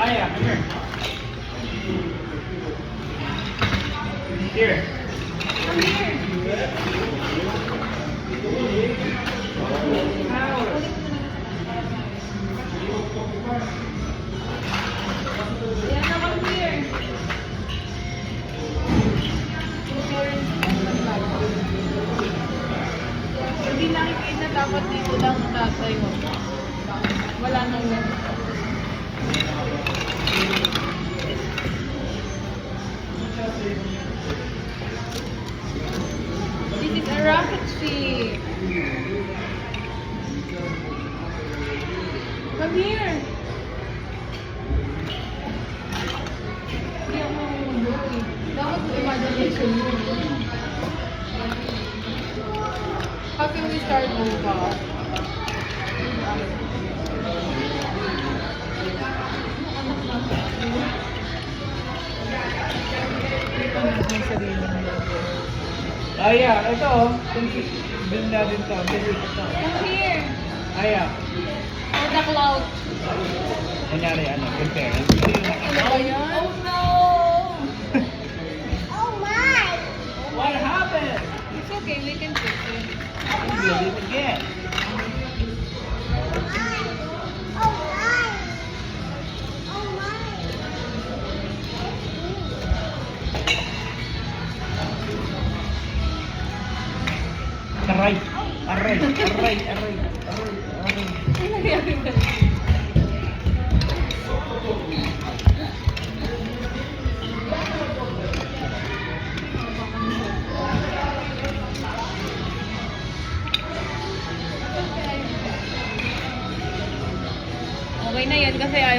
Aya, come here. Here. Come here. Diana, come here. Hindi nakikita dapat dito lang ang tatay mo. Wala nang This is a rocket ship. Come here. Hindi ako mamulog eh. Dapat mo imagination mo. How can we start over? Aya, ito oh. Bilhin natin to. Bilhin ito. Come here. Aya. For the cloud. Kunyari, ano, compare. Ano ba yan? Oh no! Oh my! What happened? It's okay, we can fix it. Build it again. Oh my! Oh my! Aray! Aray! Aray! Aray! Aray! Aray! Ano nangyari ba? Okay na yan kasi ayaw